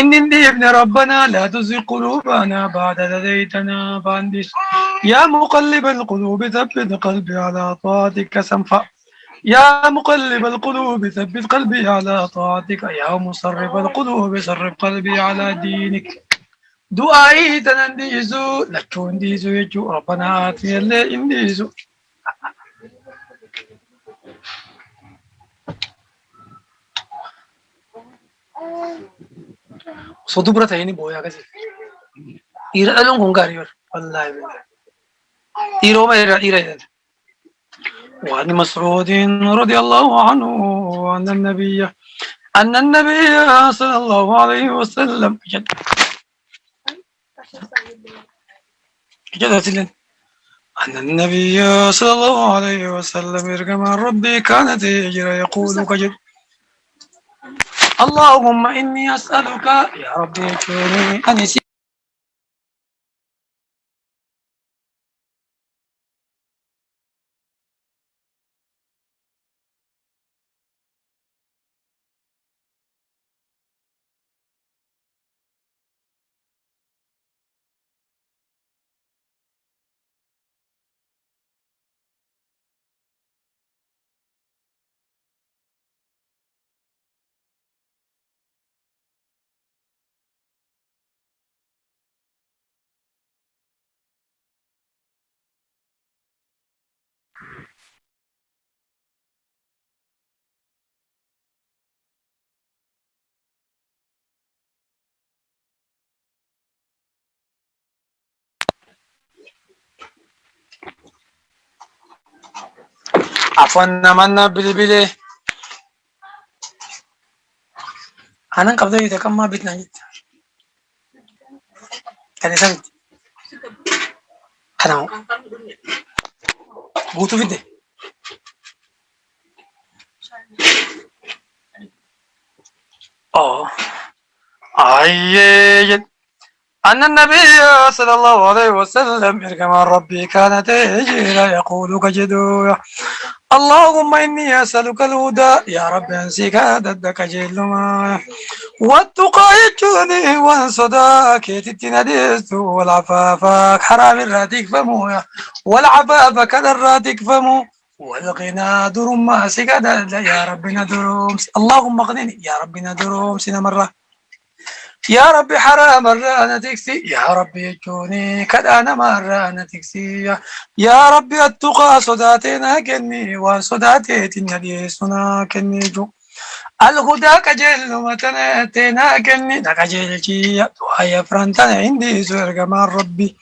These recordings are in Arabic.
إني ابن ربنا لا تزغ قلوبنا بعد إذ هديتنا فاهدنا يا مقلب القلوب ثبت قلبي على طاعتك سنفع يا مقلب القلوب ثبت قلبي على طاعتك يا مصرف القلوب صرف قلبي على دينك دعائي تننديزو لكون ديزو يجو ربنا آتي اللي انديزو صدو برا تهيني بويا كسي إيرا ألون كونغاريور والله بالله إيرو ما إيرا وعن مسعود رضي الله عنه أن النبي صلى الله عليه وسلم أن النبي صلى الله عليه وسلم يرجم ربي كانت يجرى يقول كجد اللهم إني أسألك يا ربي كوني أنسي عفوا نمنا بالبلي أنا قبل ذلك كم ما بيتنا جد كان يسمت أنا بوتو في ده أي أن النبي صلى الله عليه وسلم يرجم ربي كانت يجرى يقول كجدو اللهم إني أسألك الهدى يا رب أنسيك ضدك جلما والتقى يجوني والصدى كيتتنا ديست والعفاف حرام الراتك فمو والعفاف كذا الراتك فمو والغنى درم ما سكدا يا ربنا دروم اللهم اغنني يا ربنا دروم سنة مرة يا ربي حرام الرانة تكسي يا ربي يجوني كذا أنا مرة أنا تكسي يا ربي التقى صداتنا كني وصداتي النبي سنا كني جو الهدى كجل متناتنا كني نكجل جي دعاء فرنتنا عندي سرق مع ربي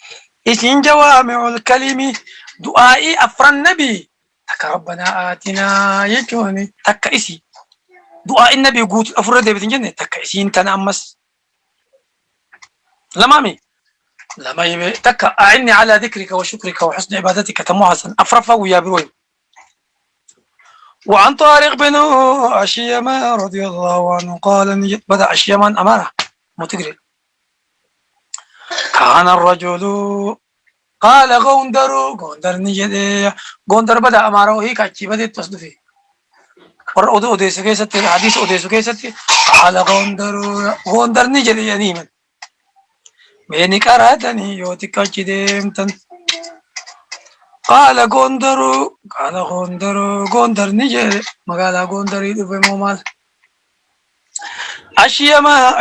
إسين جوامع الكلمة دعائي أفرن نبي تك ربنا آتنا يجوني تك إسي دعاء النبي قوت أفرد بتنجني تك إسين تنامس لمامي لما يبي تك أعني على ذكرك وشكرك وحسن عبادتك تموحسن أفرفا ويا بروي وعن طارق بن أشيما رضي الله عنه قال نجد بدأ أشيما أمانة متقري كان الرجل قال غوندر نجد غوندر بدأ أماره هيك أشي بدأ تصدفي ور أوديس كيستي حديث أوديس كيستي قال غوندر نجد ينيمن بيني كراتني يوتك أجدمتن قال غوندر نجد مقال غوندر يدفع مومال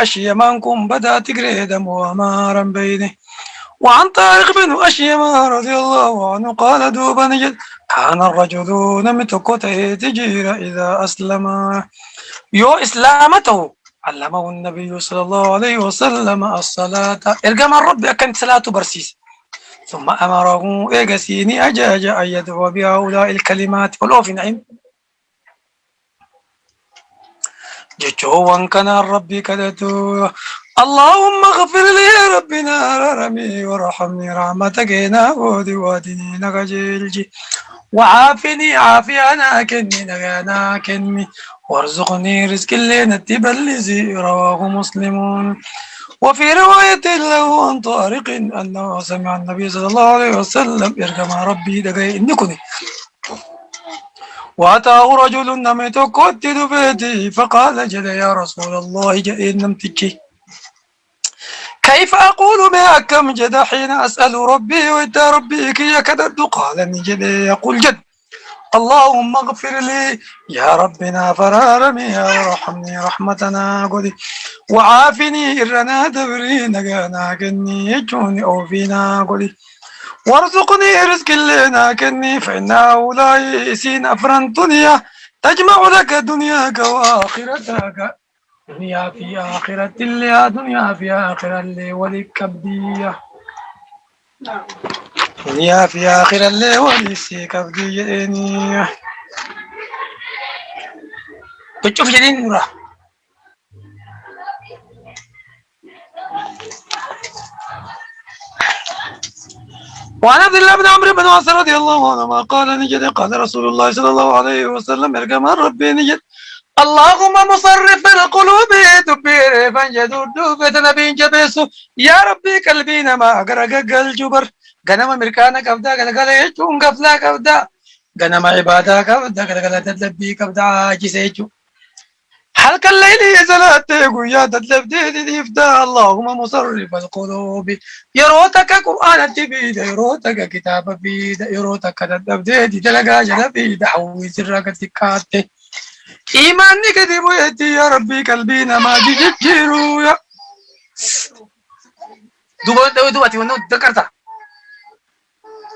أشيمانكم بدأ تقريد موامارا بيني وعن طارق بن أشيما رضي الله عنه قال دوب نجد كان الرجل نمتكته تجير إذا أسلم يو إسلامته علمه النبي صلى الله عليه وسلم الصلاة إرقام الرب أكن صلاة برسيس ثم أمره إيقسيني أجاج أن يدعو بهؤلاء الكلمات والأوف نعيم جتوان كان ربي كدتو اللهم اغفر لي يا ربنا رمي ورحمني رحمتك نابودي وادني نغجلجي وعافني عافيانا كني نغانا كني وارزقني رزق اللي نتب الذي رواه مسلمون وفي رواية له عن طارق أنه سمع النبي صلى الله عليه وسلم يرجم ربي دقي إنكني وأتاه رجل نمت قتل بيتي فقال جل يا رسول الله جئ نمتكي كيف أقول ما كم جد حين أسأل ربي وإنت ربي كي يكدد قال نجد يقول جد اللهم اغفر لي يا ربنا فرارمي وارحمني رحمتنا قدي وعافني إرنا دبري نجانا كني يجوني أو فينا قدي وارزقني رزق لنا كني فإنه لا يسين أفرن دنيا تجمع لك دنياك وآخرتك دنيا في آخرة اللي دنيا في آخرة اللي ولك كبدية دنيا في آخرة اللي ولك كبدية بتشوف جديد نورا وعن عبد الله بن عمرو بن عاص رضي الله عنهما قال نجد قال رسول الله صلى الله عليه وسلم ارجم ربي نجد اللهم مصرف القلوب دبير فانجدور دوبة نبي جبسو يا ربي قلبينا ما أقرق الجبر غنم مركانا كبدا قلقل يجون قفلا كبدا غنم عبادا كبدا قلقل تدلبي كبدا عاجز يجو حلق الليل يزلات يا تدلبدي يفدا اللهم مصرف القلوب يروتك قرآن تبيد يروتك كتاب بيد يروتك تدلبدي تلقى جلبيد حوي سرك تكاتي إيماني كذب يأتي يا ربي قلبينا ما تججروا يا دوباتي ونو ذكرتها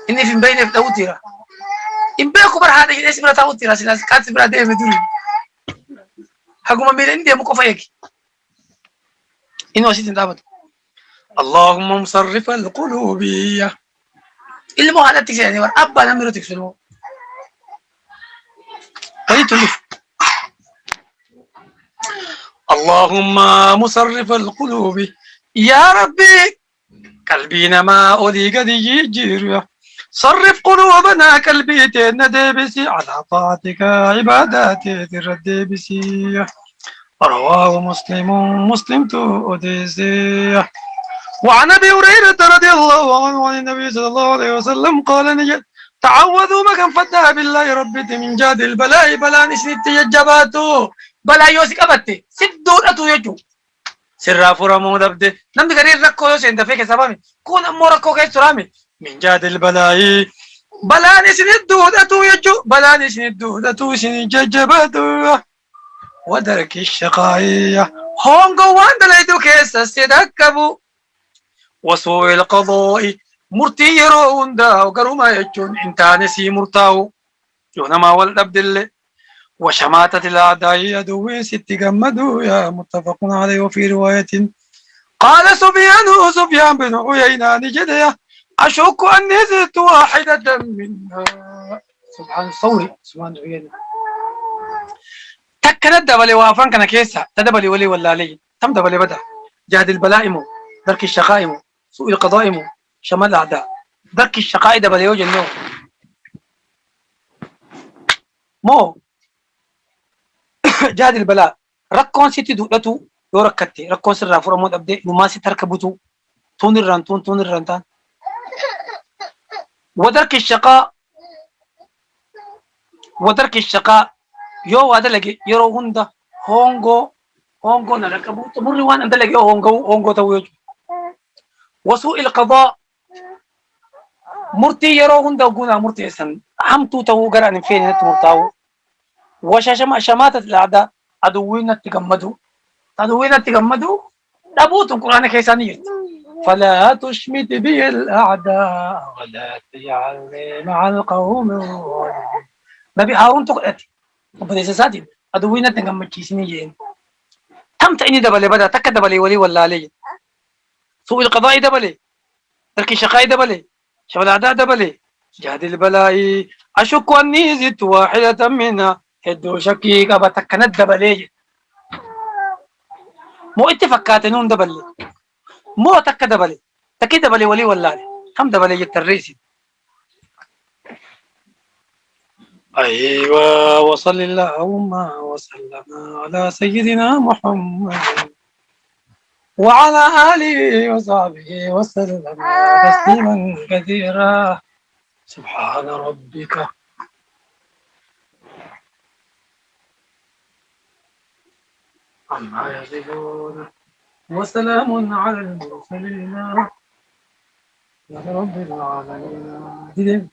إني في بين في أوتيرا إن بيكو برهذا اسم لا تأوتيرا سلاس كاتب لا ده مدري حكومة بين إنديا مكوفيك إنه أشيد دابت اللهم مصرف القلوب اللي مو هذا تكسي يعني أبا نمرو تكسلو هذه تلف اللهم مصرف القلوب يا ربي قلبينا ما أولي قد يجير صرف قلوبنا كالبيتين ديبسي على طاعتك عباداتي الديبسي رواه مسلم تؤديسي وعن ابي هريره رضي الله عنه عن النبي صلى الله عليه وسلم قال نجد تعوذوا مكان فتح بالله ربي من جاد البلاء بلا نسنت يجباتو بلا يوسك أبتي سدون أتو يجو سرا فرمو دبدي نمد غرير ركو يوسي انت فيك سبامي كون أمو ركو كي سرامي من جاد البلاء بلا نسنت دود أتو يجو بلا نسنت دود أتو سن ججباتو ودرك الشقائية هونغو واندليدو كيس استدكبو وسوء القضاء مرتي يرون دا وقرما يجون انتانسي مرتاو يونما والدبد اللي وشماتة الأعداء يدوي ست جمدوا يا متفق عليه وفي رواية قال سفيان بن عيينة نجدية أشك أني زدت واحدة منها سبحان سبحان عيينة تكنت دبلي وافان كان كيسا تدبلي ولي ولا لي تم دبلي بدا جهد البلائم درك الشقائم سوء القضائم شمال الأعداء درك الشقاء دبلي وجه النوم مو جاد البلاء ركون ستي دولتو يو ركتي ركون سر رافور مود ابدي نما سي تركبتو تون الرانتان ودرك الشقاء يو وادا لغي يرو هوندا هونغو نركبو تمر وان انت لغي هونغو تو يجو وسوء القضاء مرتي يرو هوندا غونا مرتي سن همتو تو غران فين نت مرتاو شماتة الأعداء عدوين تجمدوا نبوت القرآن كيسانية فلا تشمت بي الأعداء ولا تجعلني مع القوم نبي هارون تقلتي وبدي ساتين عدوين تجمد كيسانية تم تأني دبلي بدا تك دبلي ولي ولا علي سوء القضاء دبلي ترك الشقاء دبلي شغل الأعداء دبلي جهد البلاء أشك أني زدت واحدة منها هدو شكي قبا تكنت دبلي مو اتفقات نون دبلي مو تك دبلي تكي دبلي ولي ولا هم دبلي التريسي أيوة وصل اللهم وسلم على سيدنا محمد وعلى آله وصحبه وسلم تسليما كثيرا سبحان ربك عما يصفون وسلام على المرسلين يا رب العالمين.